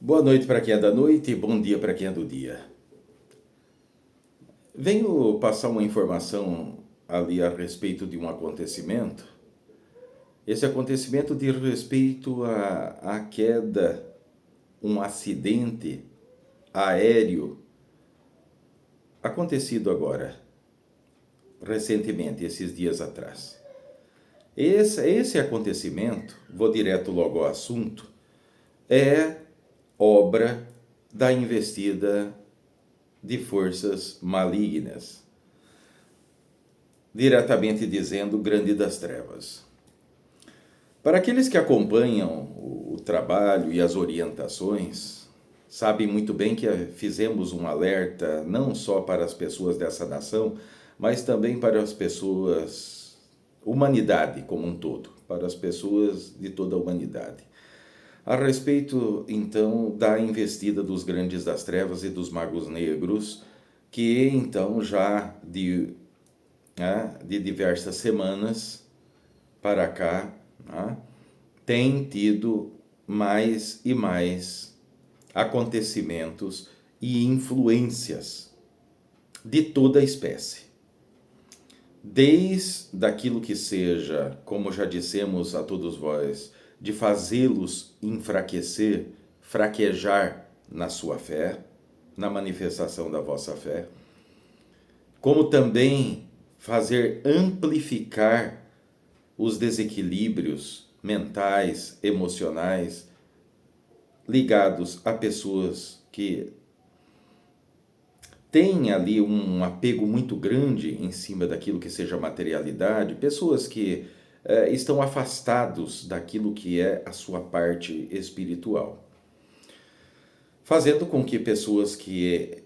Boa noite para quem é da noite e bom dia para quem é do dia. Venho passar uma informação ali a respeito de um acontecimento. Esse acontecimento diz respeito à queda, um acidente aéreo acontecido agora, recentemente, esses dias atrás. Esse acontecimento, vou direto logo ao assunto, é obra da investida de forças malignas, diretamente dizendo grande das trevas. Para aqueles que acompanham o trabalho e as orientações, sabem muito bem que fizemos um alerta não só para as pessoas dessa nação, mas também para as pessoas, humanidade como um todo, para as pessoas de toda a humanidade. A respeito, então, da investida dos grandes das trevas e dos magos negros, que então já de diversas semanas para cá, tem tido mais e mais acontecimentos e influências de toda a espécie. Desde aquilo que seja, como já dissemos a todos vós, de fazê-los enfraquecer, fraquejar na sua fé, na manifestação da vossa fé, como também fazer amplificar os desequilíbrios mentais, emocionais, ligados a pessoas que têm ali um apego muito grande em cima daquilo que seja materialidade, pessoas que estão afastados daquilo que é a sua parte espiritual, fazendo com que pessoas que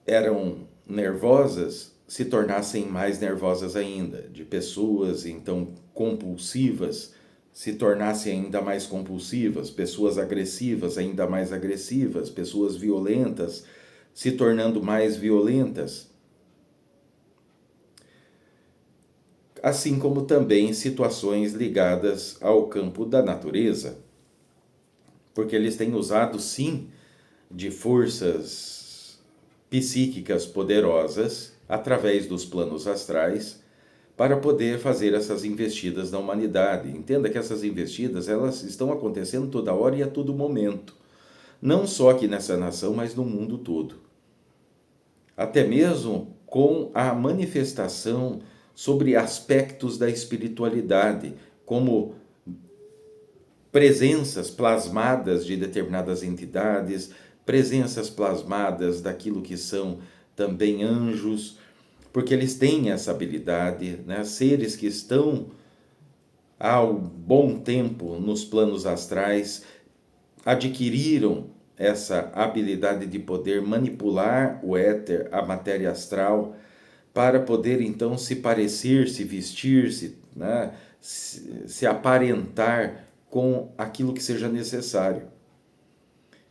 eram nervosas se tornassem mais nervosas ainda, de pessoas então compulsivas se tornassem ainda mais compulsivas, pessoas agressivas ainda mais agressivas, pessoas violentas se tornando mais violentas, assim como também situações ligadas ao campo da natureza, porque eles têm usado sim de forças psíquicas poderosas através dos planos astrais para poder fazer essas investidas na humanidade. Entenda que essas investidas elas estão acontecendo toda hora e a todo momento, não só aqui nessa nação, mas no mundo todo. Até mesmo com a manifestação sobre aspectos da espiritualidade, como presenças plasmadas de determinadas entidades, presenças plasmadas daquilo que são também anjos, porque eles têm essa habilidade, né? Seres que estão há um bom tempo nos planos astrais adquiriram essa habilidade de poder manipular o éter, a matéria astral, para poder então se parecer, se vestir-se, né? se aparentar com aquilo que seja necessário.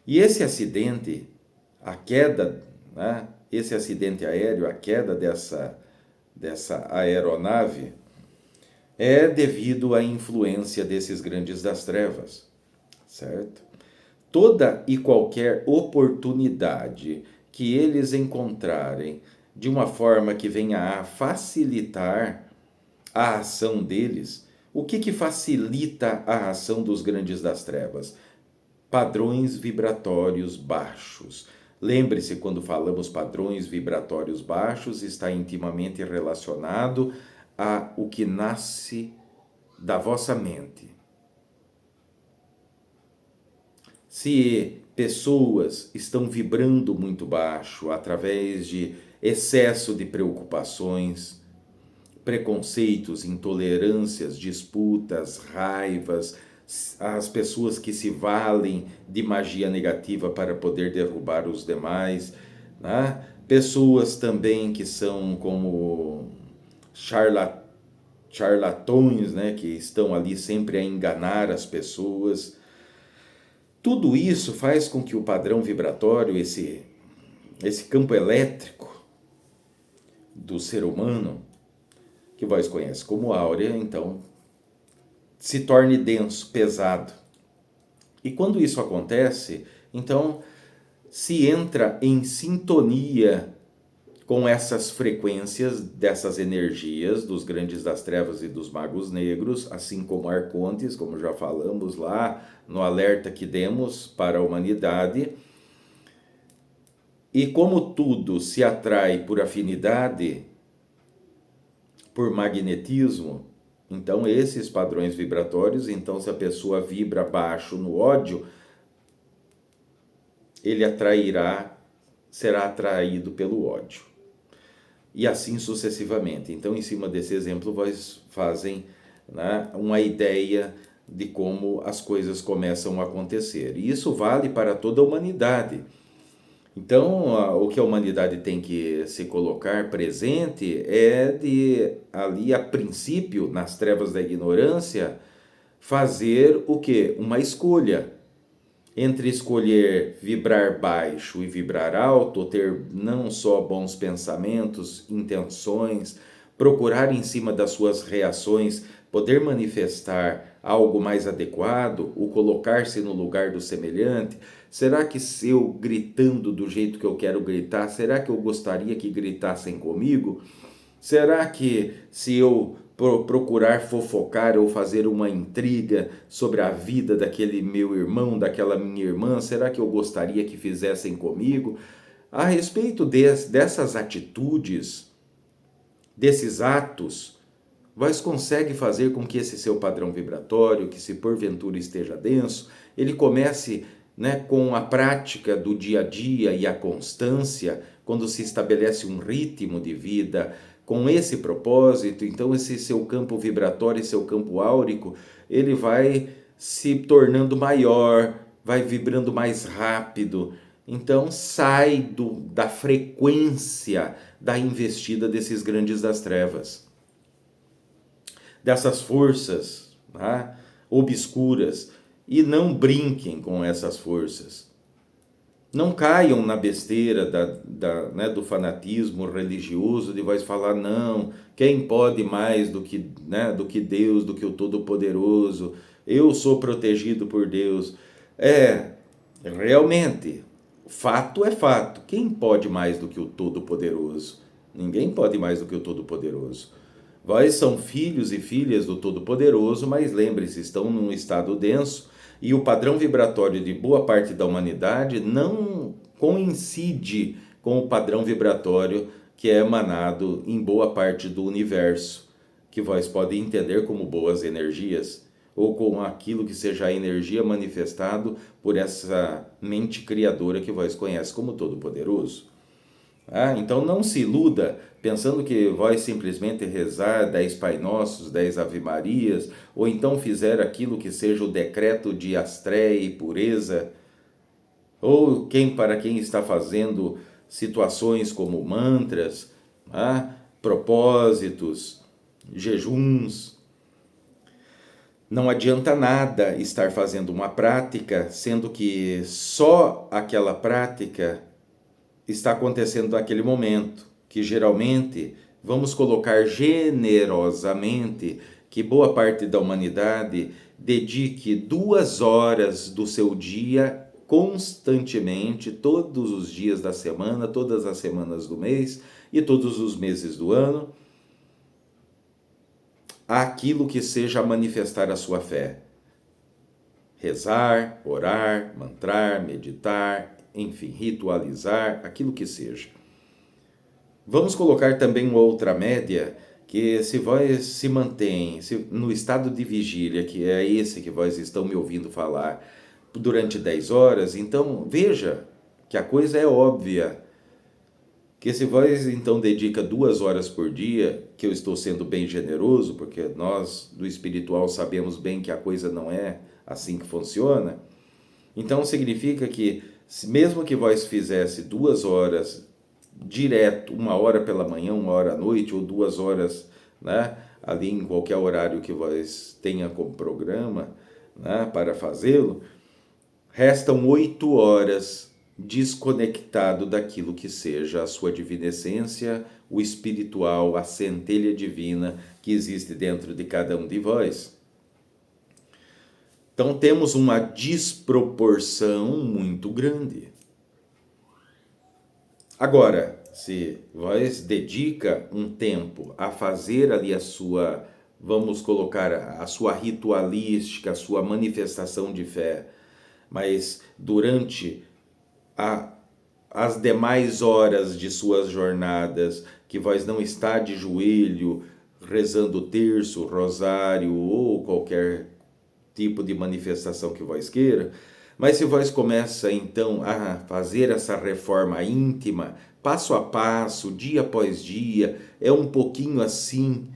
E esse acidente, a queda, né? Esse acidente aéreo, a queda dessa aeronave, é devido à influência desses grandes das trevas, certo? Toda e qualquer oportunidade que eles encontrarem de uma forma que venha a facilitar a ação deles, o que facilita a ação dos grandes das trevas? Padrões vibratórios baixos. Lembre-se, quando falamos padrões vibratórios baixos, está intimamente relacionado a o que nasce da vossa mente. Se pessoas estão vibrando muito baixo através de excesso de preocupações, preconceitos, intolerâncias, disputas, raivas, as pessoas que se valem de magia negativa para poder derrubar os demais, né? Pessoas também que são como charlatões, né? Que estão ali sempre a enganar as pessoas. Tudo isso faz com que o padrão vibratório, esse campo elétrico do ser humano, que vós conhece como áurea, então, se torne denso, pesado. E quando isso acontece, então se entra em sintonia com essas frequências dessas energias dos grandes das trevas e dos magos negros, assim como arcontes, como já falamos lá no alerta que demos para a humanidade. E como tudo se atrai por afinidade, por magnetismo, então esses padrões vibratórios, então se a pessoa vibra baixo no ódio, ele atrairá, será atraído pelo ódio. E assim sucessivamente. Então, em cima desse exemplo, vocês fazem, né, uma ideia de como as coisas começam a acontecer. E isso vale para toda a humanidade. Então, o que a humanidade tem que se colocar presente é de, ali a princípio, nas trevas da ignorância, fazer o quê? Uma escolha. Entre escolher vibrar baixo e vibrar alto, ter não só bons pensamentos, intenções, procurar em cima das suas reações poder manifestar algo mais adequado, o colocar-se no lugar do semelhante. Será que se eu gritando do jeito que eu quero gritar, será que eu gostaria que gritassem comigo? Será que se eu procurar fofocar ou fazer uma intriga sobre a vida daquele meu irmão, daquela minha irmã, será que eu gostaria que fizessem comigo? A respeito dessas atitudes, desses atos, vós consegue fazer com que esse seu padrão vibratório, que se porventura esteja denso, ele comece, né, com a prática do dia a dia e a constância, quando se estabelece um ritmo de vida com esse propósito, então esse seu campo vibratório, seu campo áurico, ele vai se tornando maior, vai vibrando mais rápido. Então sai da frequência da investida desses grandes das trevas, dessas forças, né, obscuras, e não brinquem com essas forças. Não caiam na besteira né, do fanatismo religioso de vai falar, não, quem pode mais do que, né, do que Deus, do que o Todo-Poderoso, eu sou protegido por Deus. Realmente, fato é fato, quem pode mais do que o Todo-Poderoso? Ninguém pode mais do que o Todo-Poderoso. Vós são filhos e filhas do Todo-Poderoso, mas lembre-se, estão num estado denso e o padrão vibratório de boa parte da humanidade não coincide com o padrão vibratório que é emanado em boa parte do universo, que vós podem entender como boas energias, ou com aquilo que seja a energia manifestado por essa mente criadora que vós conhece como Todo-Poderoso. Então não se iluda pensando que vai simplesmente rezar 10 Pai Nossos, 10 Ave Marias, ou então fizer aquilo que seja o decreto de astréia e pureza, ou para quem está fazendo situações como mantras, propósitos, jejuns. Não adianta nada estar fazendo uma prática, sendo que só aquela prática está acontecendo naquele momento, que geralmente, vamos colocar generosamente, que boa parte da humanidade dedique 2 horas do seu dia constantemente, todos os dias da semana, todas as semanas do mês e todos os meses do ano, àquilo que seja manifestar a sua fé. Rezar, orar, mantrar, meditar, enfim, ritualizar, aquilo que seja. Vamos colocar também uma outra média, que se vós se mantém no estado de vigília, que é esse que vós estão me ouvindo falar, durante 10 horas, então veja que a coisa é óbvia, que se vós então dedica 2 horas por dia, que eu estou sendo bem generoso, porque nós do espiritual sabemos bem que a coisa não é assim que funciona, então significa que mesmo que vós fizesse 2 horas direto, 1 hora pela manhã, 1 hora à noite, ou 2 horas, né, ali em qualquer horário que vós tenha como programa, né, para fazê-lo, restam 8 horas desconectado daquilo que seja a sua divina essência, o espiritual, a centelha divina que existe dentro de cada um de vós. Então temos uma desproporção muito grande. Agora, se vós dedica um tempo a fazer ali a sua, vamos colocar a sua ritualística, a sua manifestação de fé, mas durante a, as demais horas de suas jornadas, que vós não está de joelho, rezando o terço, rosário ou qualquer tipo de manifestação que vós queira, mas se vós começa então a fazer essa reforma íntima, passo a passo, dia após dia, é um pouquinho assim,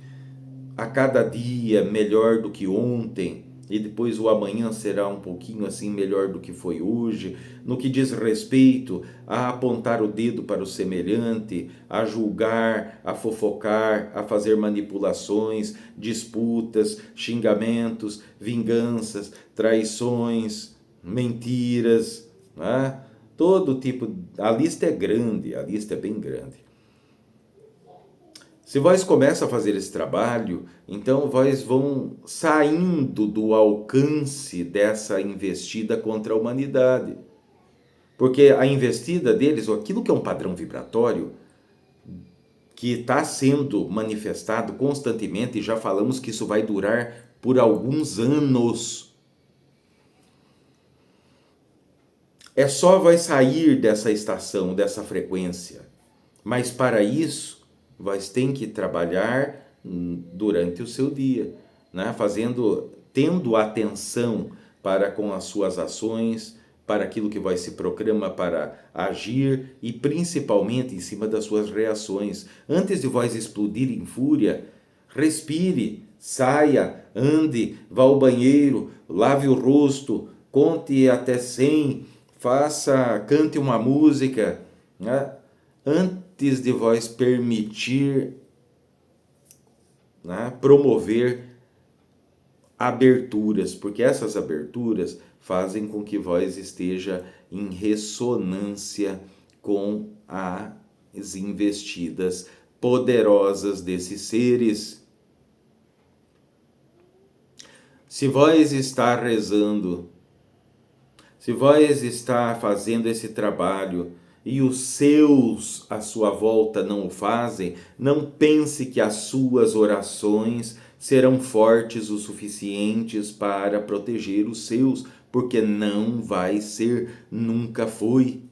a cada dia melhor do que ontem, e depois o amanhã será um pouquinho assim melhor do que foi hoje, no que diz respeito a apontar o dedo para o semelhante, a julgar, a fofocar, a fazer manipulações, disputas, xingamentos, vinganças, traições, mentiras, né? Todo tipo, a lista é grande, a lista é bem grande. Se vós começa a fazer esse trabalho, então vós vão saindo do alcance dessa investida contra a humanidade. Porque a investida deles, ou aquilo que é um padrão vibratório, que está sendo manifestado constantemente, e já falamos que isso vai durar por alguns anos. É só vai sair dessa estação, dessa frequência. Mas para isso, vós tem que trabalhar durante o seu dia, né? Tendo atenção para com as suas ações, para aquilo que vós se programa para agir e principalmente em cima das suas reações. Antes de vós explodir em fúria, respire, saia, ande, vá ao banheiro, lave o rosto, conte até 100, cante uma música, né? Antes de vós permitir, né, promover aberturas, porque essas aberturas fazem com que vós esteja em ressonância com as investidas poderosas desses seres. Se vós está rezando, se vós está fazendo esse trabalho e os seus à sua volta não o fazem, não pense que as suas orações serão fortes o suficientes para proteger os seus, porque não vai ser, nunca foi.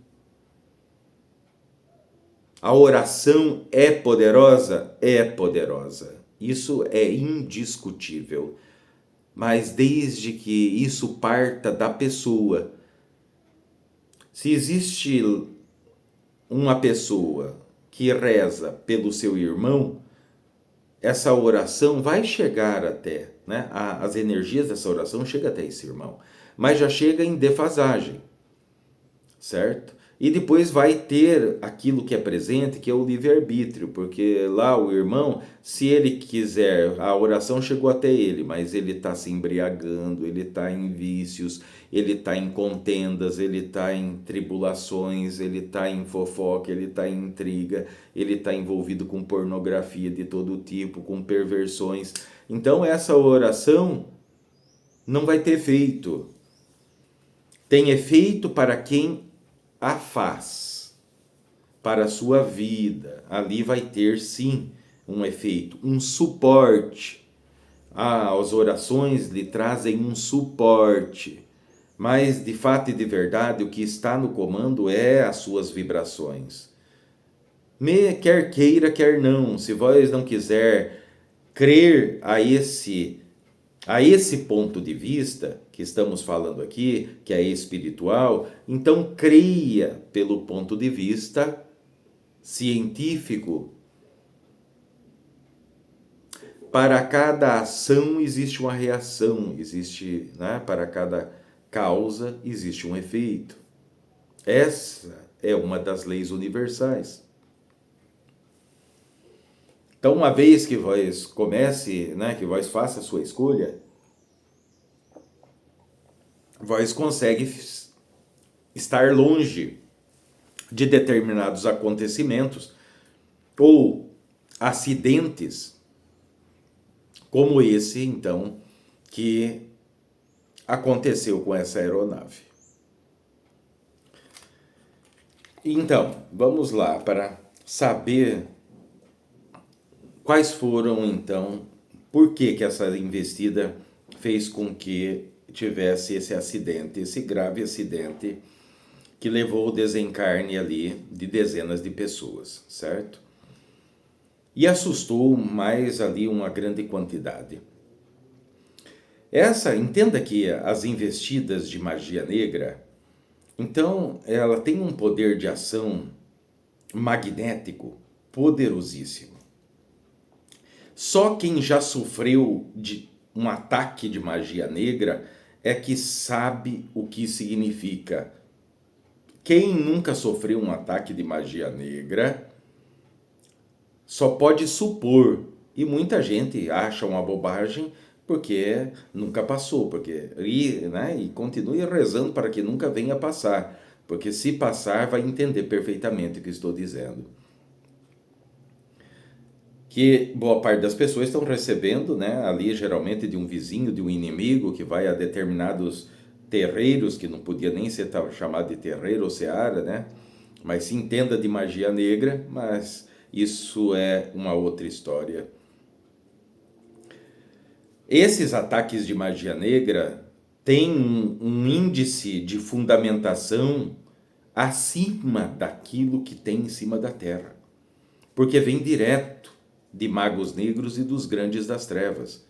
A oração é poderosa? É poderosa. Isso é indiscutível. Mas desde que isso parta da pessoa. Se existe uma pessoa que reza pelo seu irmão, essa oração vai chegar até, né? As energias dessa oração chegam até esse irmão, mas já chega em defasagem, certo? E depois vai ter aquilo que é presente, que é o livre-arbítrio, porque lá o irmão, se ele quiser, a oração chegou até ele, mas ele está se embriagando, ele está em vícios, ele está em contendas, ele está em tribulações, ele está em fofoca, ele está em intriga, ele está envolvido com pornografia de todo tipo, com perversões. Então essa oração não vai ter efeito. Tem efeito para quem a faz, para a sua vida. Ali vai ter sim um efeito, um suporte. As orações lhe trazem um suporte, mas de fato e de verdade o que está no comando é as suas vibrações. Quer queira, quer não, se vós não quiser crer a esse ponto de vista que estamos falando aqui, que é espiritual, então creia pelo ponto de vista científico. Para cada ação existe uma reação, existe, né? Para cada causa existe um efeito. Essa é uma das leis universais. Então, uma vez que vós comece, né, que vós faça a sua escolha, vós consegue estar longe de determinados acontecimentos ou acidentes como esse, então, que aconteceu com essa aeronave. Então, vamos lá para saber quais foram, então, por que essa investida fez com que tivesse esse acidente, esse grave acidente que levou ao desencarne ali de dezenas de pessoas, certo? E assustou mais ali uma grande quantidade. Entenda que as investidas de magia negra, então, ela tem um poder de ação magnético poderosíssimo. Só quem já sofreu de um ataque de magia negra é que sabe o que significa. Quem nunca sofreu um ataque de magia negra só pode supor. E muita gente acha uma bobagem porque nunca passou, e continue rezando para que nunca venha passar, porque se passar vai entender perfeitamente o que estou dizendo. Que boa parte das pessoas estão recebendo, ali geralmente de um vizinho, de um inimigo que vai a determinados terreiros, que não podia nem ser chamado de terreiro ou seara, mas se entenda de magia negra, mas isso é uma outra história. Esses ataques de magia negra têm um índice de fundamentação acima daquilo que tem em cima da Terra, porque vem direto de magos negros e dos grandes das trevas,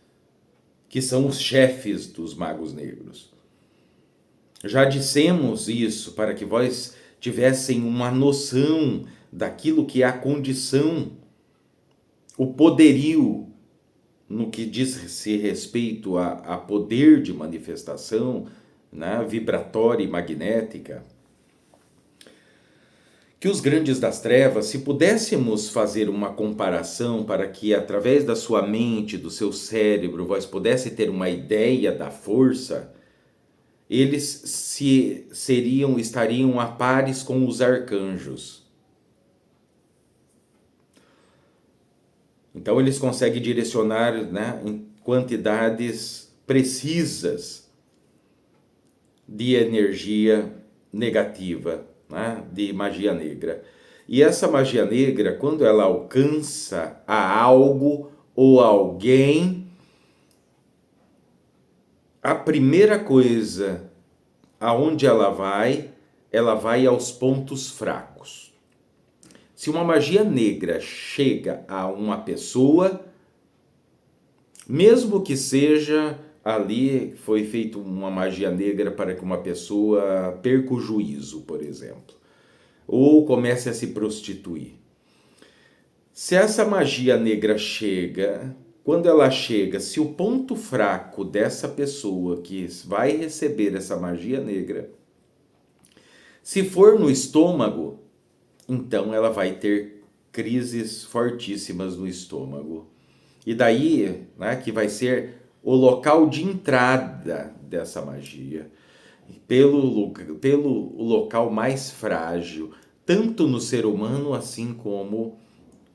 que são os chefes dos magos negros. Já dissemos isso para que vós tivessem uma noção daquilo que é a condição, o poderio, no que diz-se respeito a poder de manifestação, vibratória e magnética. Que os grandes das trevas, se pudéssemos fazer uma comparação para que através da sua mente, do seu cérebro, vós pudesse ter uma ideia da força, eles estariam a pares com os arcanjos. Então eles conseguem direcionar, em quantidades precisas de energia negativa, de magia negra. E essa magia negra, quando ela alcança a algo ou alguém, a primeira coisa aonde ela vai aos pontos fracos. Se uma magia negra chega a uma pessoa, mesmo que seja ali, foi feita uma magia negra para que uma pessoa perca o juízo, por exemplo, ou comece a se prostituir. Se essa magia negra chega, quando ela chega, se o ponto fraco dessa pessoa que vai receber essa magia negra, se for no estômago, então ela vai ter crises fortíssimas no estômago. E daí, que vai ser o local de entrada dessa magia, pelo local mais frágil, tanto no ser humano, assim como,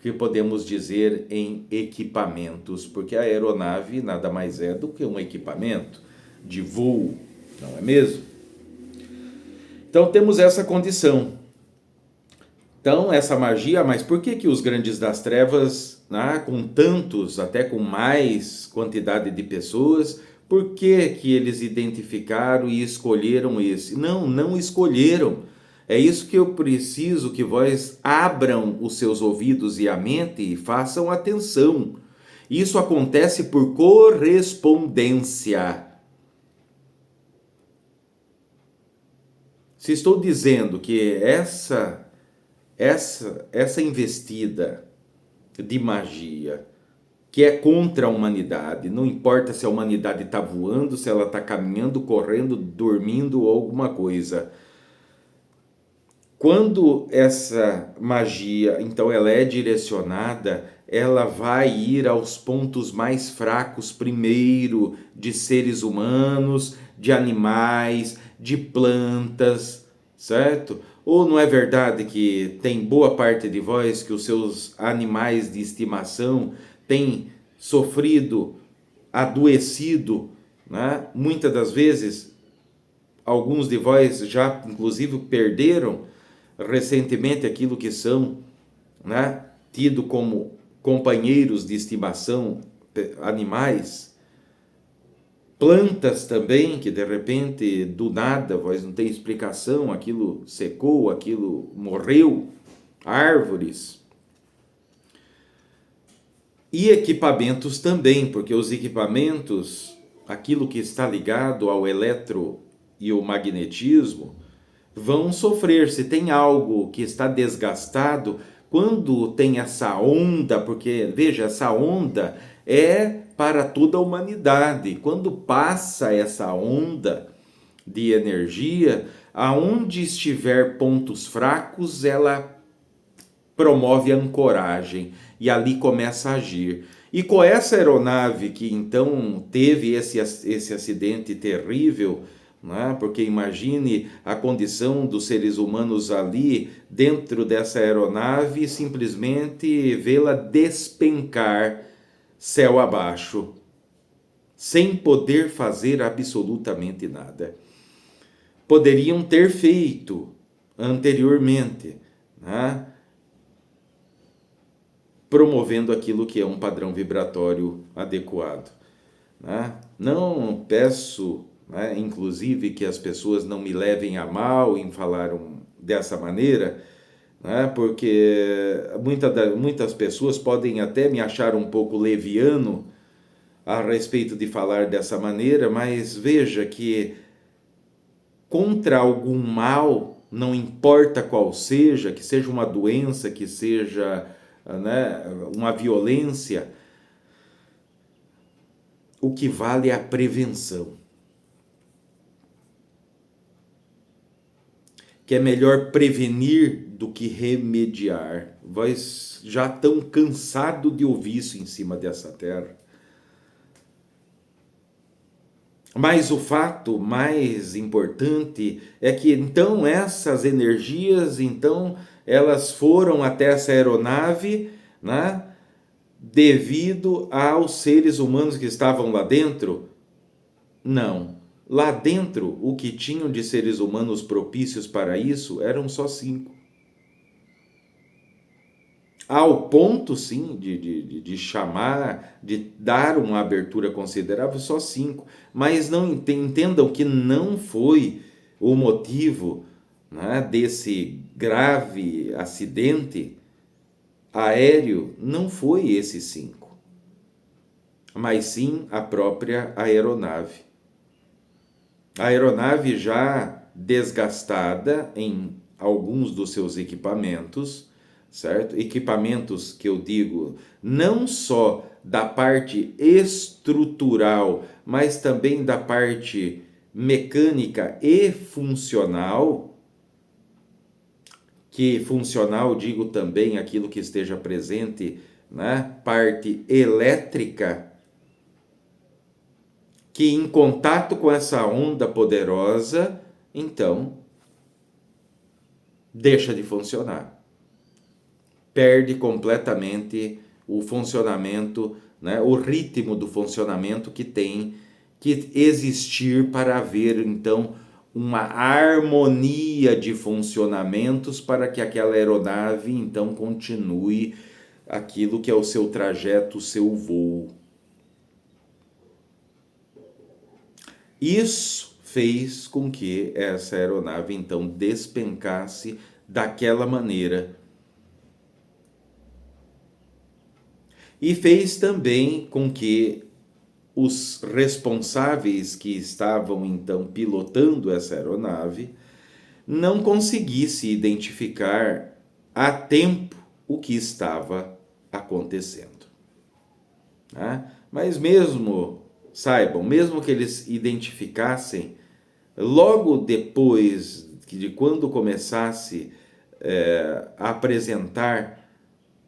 que podemos dizer, em equipamentos, porque a aeronave nada mais é do que um equipamento de voo, não é mesmo? Então temos essa condição. Então, essa magia, mas por que os grandes das trevas, com tantos, até com mais quantidade de pessoas, por que eles identificaram e escolheram esse? Não escolheram. É isso que eu preciso que vós abram os seus ouvidos e a mente e façam atenção. Isso acontece por correspondência. Se estou dizendo que essa investida de magia, que é contra a humanidade, não importa se a humanidade está voando, se ela está caminhando, correndo, dormindo ou alguma coisa. Quando essa magia, então, ela é direcionada, ela vai ir aos pontos mais fracos primeiro, de seres humanos, de animais, de plantas, certo? Ou não é verdade que tem boa parte de vós que os seus animais de estimação têm sofrido, adoecido, né? Muitas das vezes, alguns de vós já, inclusive, perderam recentemente aquilo que são, né, tido como companheiros de estimação, animais, plantas também, que de repente, do nada, vós não tem explicação, aquilo secou, aquilo morreu, árvores. E equipamentos também, porque os equipamentos, aquilo que está ligado ao eletro e o magnetismo, vão sofrer. Se tem algo que está desgastado, quando tem essa onda, porque veja, essa onda é para toda a humanidade. Quando passa essa onda de energia, aonde estiver pontos fracos, ela promove a ancoragem e ali começa a agir. E com essa aeronave que então teve esse acidente terrível, né? Porque imagine a condição dos seres humanos ali dentro dessa aeronave, simplesmente vê-la despencar céu abaixo, sem poder fazer absolutamente nada. Poderiam ter feito anteriormente, né? Promovendo aquilo que é um padrão vibratório adequado, né? Não peço, né, inclusive, que as pessoas não me levem a mal em falar dessa maneira, né? Porque muitas pessoas podem até me achar um pouco leviano a respeito de falar dessa maneira, mas veja que contra algum mal, não importa qual seja, que seja uma doença, que seja, né, uma violência, o que vale é a prevenção. Que é melhor prevenir do que remediar. Vós já estão cansados de ouvir isso em cima dessa terra. Mas o fato mais importante é que então essas energias, então elas foram até essa aeronave, né? Devido aos seres humanos que estavam lá dentro? Não. Lá dentro, o que tinham de seres humanos propícios para isso eram só 5. Ao ponto, sim, de chamar, de dar uma abertura considerável, só 5. Mas não entendam que não foi o motivo, né, desse grave acidente aéreo, não foi esses 5, mas sim a própria aeronave. A aeronave já desgastada em alguns dos seus equipamentos, certo? Equipamentos que eu digo não só da parte estrutural, mas também da parte mecânica e funcional, que funcional digo também aquilo que esteja presente, né? Parte elétrica, que em contato com essa onda poderosa, então deixa de funcionar. Perde completamente o funcionamento, né, o ritmo do funcionamento que tem que existir para haver então uma harmonia de funcionamentos para que aquela aeronave então continue aquilo que é o seu trajeto, o seu voo. Isso fez com que essa aeronave então despencasse daquela maneira. E fez também com que os responsáveis que estavam então pilotando essa aeronave não conseguissem identificar a tempo o que estava acontecendo, né? Mas mesmo, saibam, mesmo que eles identificassem, logo depois de quando começasse a apresentar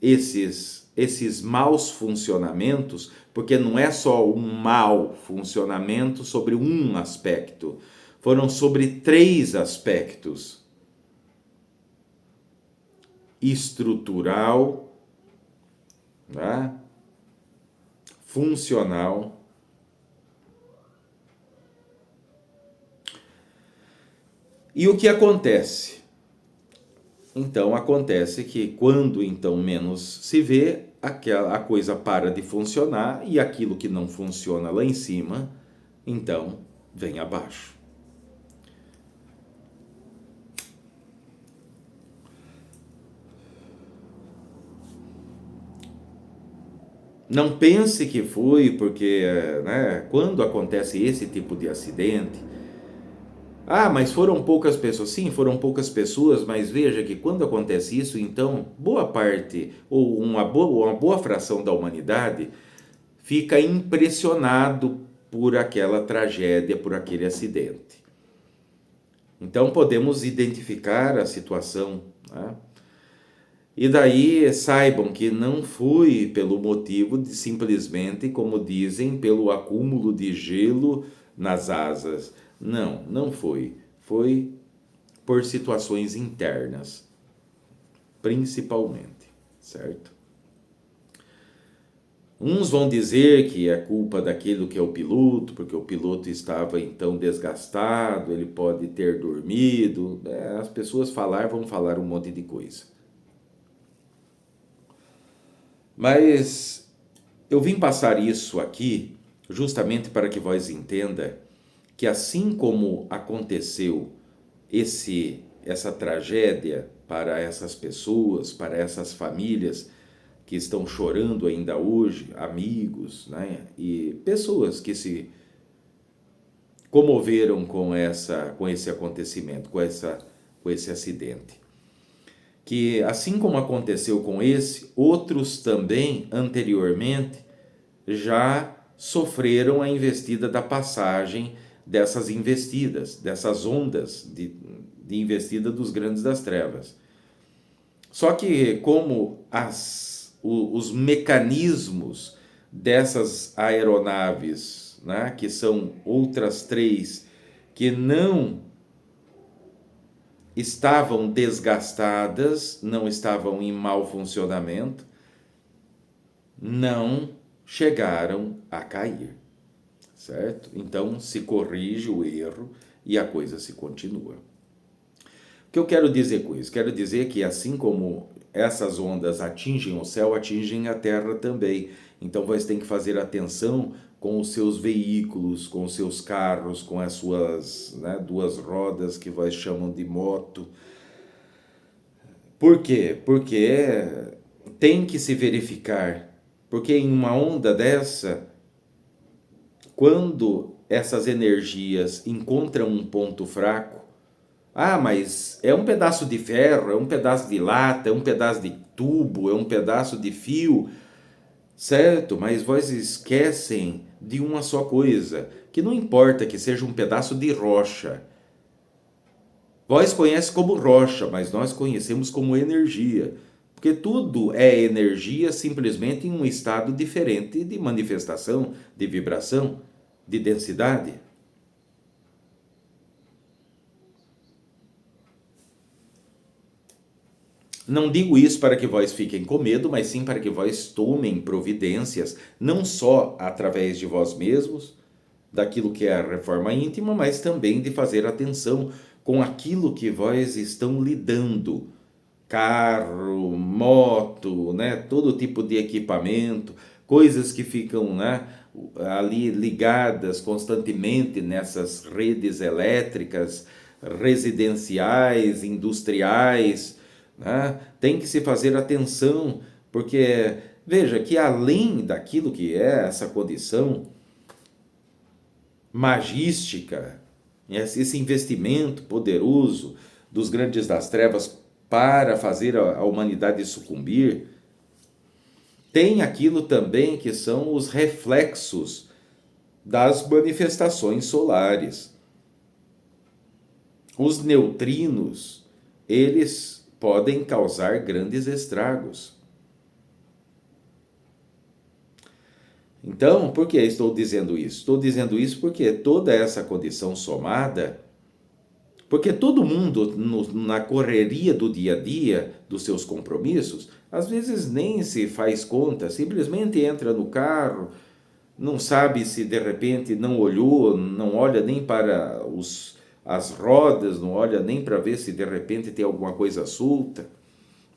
esses maus funcionamentos, porque não é só um mau funcionamento sobre um aspecto, foram sobre 3 aspectos: estrutural, né? Funcional E o que acontece? Então acontece que quando então menos se vê, a coisa para de funcionar e aquilo que não funciona lá em cima, então vem abaixo. Não pense que foi porque, né, quando acontece esse tipo de acidente, mas foram poucas pessoas. Sim, foram poucas pessoas, mas veja que quando acontece isso, então boa parte ou uma boa fração da humanidade fica impressionado por aquela tragédia, por aquele acidente. Então podemos identificar a situação, né? E daí saibam que não foi pelo motivo de simplesmente, como dizem, pelo acúmulo de gelo nas asas. Não, não foi. Foi por situações internas, principalmente, certo? Uns vão dizer que é culpa daquilo que é o piloto, porque o piloto estava então desgastado, ele pode ter dormido. As pessoas vão falar um monte de coisa. Mas eu vim passar isso aqui justamente para que vós entenda que assim como aconteceu essa tragédia para essas pessoas, para essas famílias que estão chorando ainda hoje, amigos, né? E pessoas que se comoveram com esse acontecimento, com esse acidente. Que assim como aconteceu com esse, outros também anteriormente já sofreram a investida da passagem dessas investidas, dessas ondas de investida dos grandes das trevas. Só que como os mecanismos dessas aeronaves, né, que são outras três, que não estavam desgastadas, não estavam em mau funcionamento, não chegaram a cair, certo? Então se corrige o erro e a coisa se continua. O que eu quero dizer com isso? Quero dizer que assim como essas ondas atingem o céu, atingem a terra também. Então você tem que fazer atenção com os seus veículos, com os seus carros, com as suas, né, duas rodas que vocês chamam de moto. Por quê? Porque tem que se verificar. Porque em uma onda dessa, quando essas energias encontram um ponto fraco, mas é um pedaço de ferro, é um pedaço de lata, é um pedaço de tubo, é um pedaço de fio, certo? Mas vós esquecem de uma só coisa, que não importa que seja um pedaço de rocha. Vós conhecem como rocha, mas nós conhecemos como energia. Porque tudo é energia simplesmente em um estado diferente de manifestação, de vibração, de densidade. Não digo isso para que vós fiquem com medo, mas sim para que vós tomem providências, não só através de vós mesmos, daquilo que é a reforma íntima, mas também de fazer atenção com aquilo que vós estão lidando. Carro, moto, né, todo tipo de equipamento, coisas que ficam, né, ali ligadas constantemente nessas redes elétricas, residenciais, industriais, né? Tem que se fazer atenção, porque veja que além daquilo que é essa condição magística, esse investimento poderoso dos grandes das trevas para fazer a humanidade sucumbir, tem aquilo também que são os reflexos das manifestações solares. Os neutrinos, eles podem causar grandes estragos. Então, por que estou dizendo isso? Estou dizendo isso porque toda essa condição somada, porque todo mundo na correria do dia a dia, dos seus compromissos, às vezes nem se faz conta, simplesmente entra no carro, não sabe se de repente não olhou, não olha nem para as rodas, não olha nem para ver se de repente tem alguma coisa solta.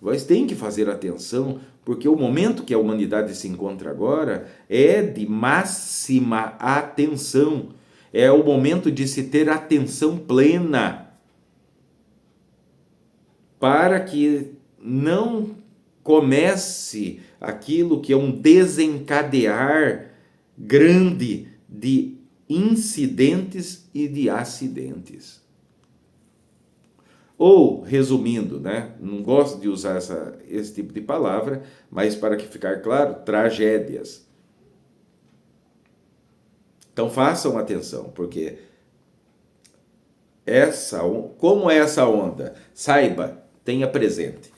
Vós tem que fazer atenção, porque o momento que a humanidade se encontra agora é de máxima atenção. É o momento de se ter atenção plena, para que não comece aquilo que é um desencadear grande de incidentes e de acidentes. Ou, resumindo, né? Não gosto de usar esse tipo de palavra, mas para que ficar claro, tragédias. Então façam atenção, porque como é essa onda? Saiba, tenha presente.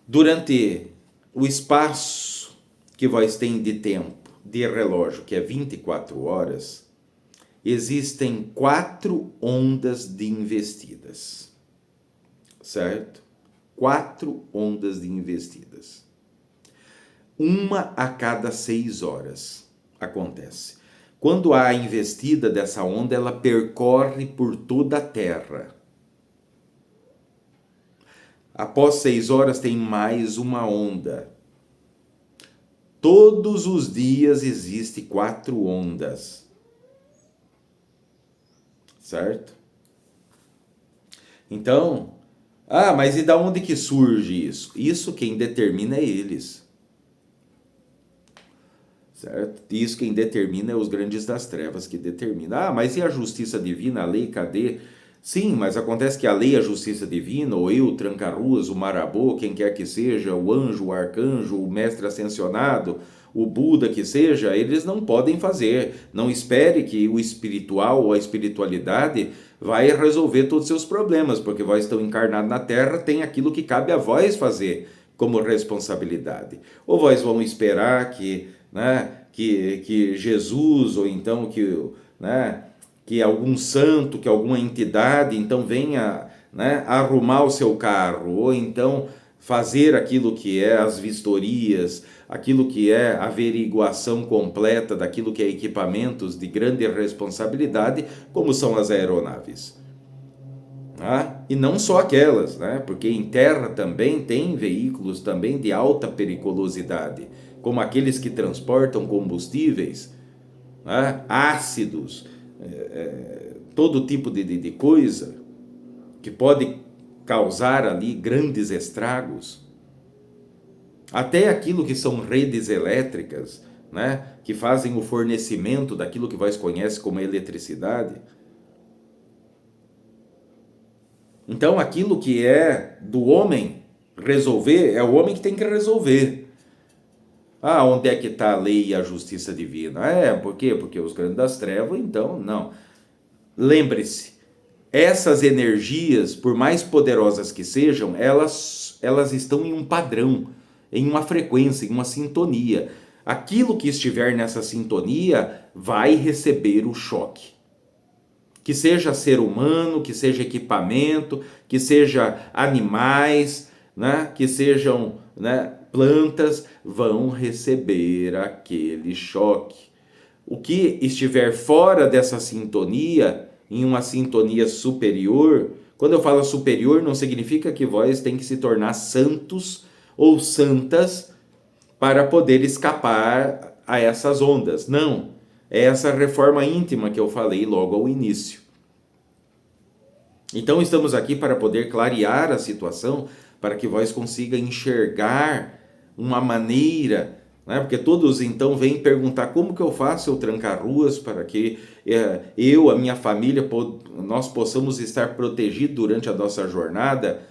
Durante o espaço que vós tem de tempo, de relógio, que é 24 horas, existem 4 ondas de investidas. Certo? 4 ondas de investidas. Uma a cada 6 horas acontece. Quando há a investida dessa onda, ela percorre por toda a Terra. Após 6 horas tem mais uma onda. Todos os dias existem 4 ondas. Certo? Então, mas e da onde que surge isso? Isso quem determina é eles. Certo? Isso quem determina é os grandes das trevas que determina. Mas e a justiça divina, a lei, cadê? Sim, mas acontece que a lei e a justiça divina, ou eu, Tranca-Ruas, o Marabô, quem quer que seja, o anjo, o arcanjo, o mestre ascensionado, o Buda que seja, eles não podem fazer. Não espere que o espiritual ou a espiritualidade vai resolver todos os seus problemas, porque vós estão encarnados na Terra, tem aquilo que cabe a vós fazer como responsabilidade. Ou vós vão esperar que Jesus, ou então que algum santo, que alguma entidade, então venha arrumar o seu carro, ou então fazer aquilo que é as vistorias, aquilo que é a averiguação completa daquilo que é equipamentos de grande responsabilidade, como são as aeronaves. E não só aquelas, porque em terra também tem veículos também de alta periculosidade, como aqueles que transportam combustíveis, ácidos, todo tipo de coisa que pode causar ali grandes estragos. Até aquilo que são redes elétricas, que fazem o fornecimento daquilo que vós conhece como eletricidade. Então, aquilo que é do homem resolver, é o homem que tem que resolver. Onde é que está a lei e a justiça divina? Por quê? Porque os grandes das trevas, então, não. Lembre-se, essas energias, por mais poderosas que sejam, elas estão em um padrão, em uma frequência, em uma sintonia. Aquilo que estiver nessa sintonia vai receber o choque. Que seja ser humano, que seja equipamento, que seja animais, que sejam plantas, vão receber aquele choque. O que estiver fora dessa sintonia, em uma sintonia superior, quando eu falo superior, não significa que vós tem que se tornar santos ou santas para poder escapar a essas ondas. Não. É essa reforma íntima que eu falei logo ao início. Então estamos aqui para poder clarear a situação, para que vós consiga enxergar uma maneira, porque todos então vêm perguntar como que eu faço, eu Tranca-Ruas, para que eu, a minha família, nós possamos estar protegidos durante a nossa jornada.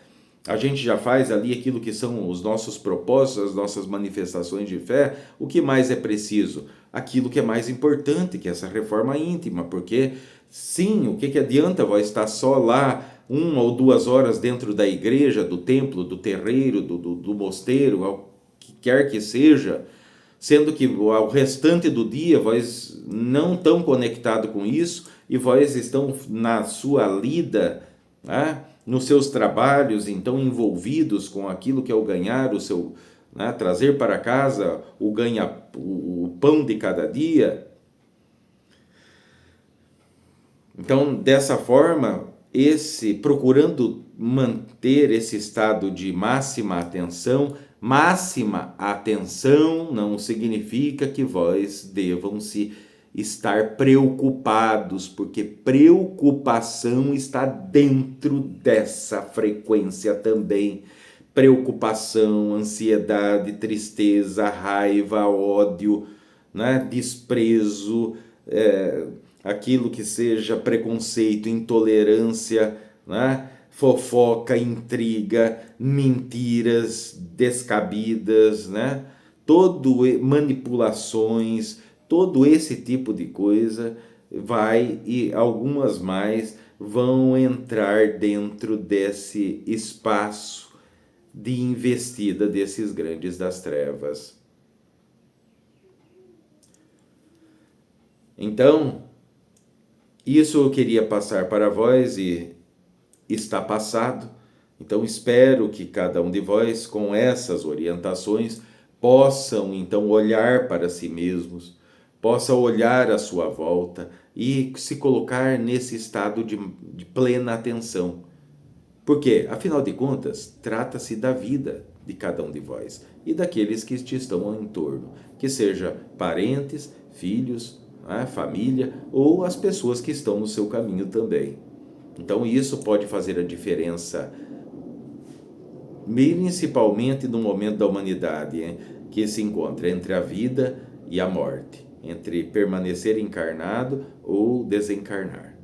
A gente já faz ali aquilo que são os nossos propósitos, as nossas manifestações de fé. O que mais é preciso? Aquilo que é mais importante, que é essa reforma íntima, porque sim, o que adianta vós estar só lá 1 ou 2 horas dentro da igreja, do templo, do terreiro, do mosteiro, ao que quer que seja, sendo que ao restante do dia vós não estão conectados com isso e vós estão na sua lida, nos seus trabalhos, então envolvidos com aquilo que é o ganhar, o seu trazer para casa o pão de cada dia. Então, dessa forma, procurando manter esse estado de máxima atenção não significa que vós devam se estar preocupados, porque preocupação está dentro dessa frequência também. Preocupação, ansiedade, tristeza, raiva, ódio, né? Desprezo, aquilo que seja preconceito, intolerância, né? Fofoca, intriga, mentiras descabidas, né? Manipulações, todo esse tipo de coisa vai, e algumas mais vão entrar dentro desse espaço de investida desses grandes das trevas. Então, isso eu queria passar para vós e está passado. Então, espero que cada um de vós, com essas orientações, possam então olhar para si mesmos, possa olhar à sua volta e se colocar nesse estado de plena atenção. Porque, afinal de contas, trata-se da vida de cada um de vós e daqueles que te estão ao entorno, que seja parentes, filhos, né, família ou as pessoas que estão no seu caminho também. Então isso pode fazer a diferença, principalmente no momento da humanidade, hein, que se encontra entre a vida e a morte, entre permanecer encarnado ou desencarnar.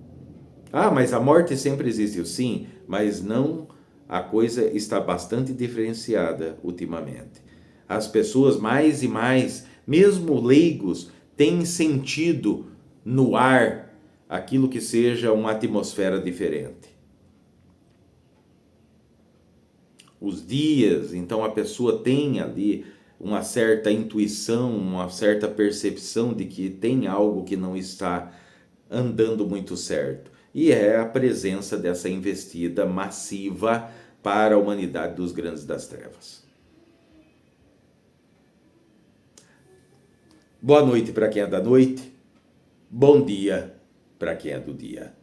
Ah, mas a morte sempre existiu, sim, mas não, a coisa está bastante diferenciada ultimamente. As pessoas mais e mais, mesmo leigos, têm sentido no ar aquilo que seja uma atmosfera diferente. Os dias, então a pessoa tem ali uma certa intuição, uma certa percepção de que tem algo que não está andando muito certo. E é a presença dessa investida massiva para a humanidade dos grandes das trevas. Boa noite para quem é da noite, bom dia para quem é do dia.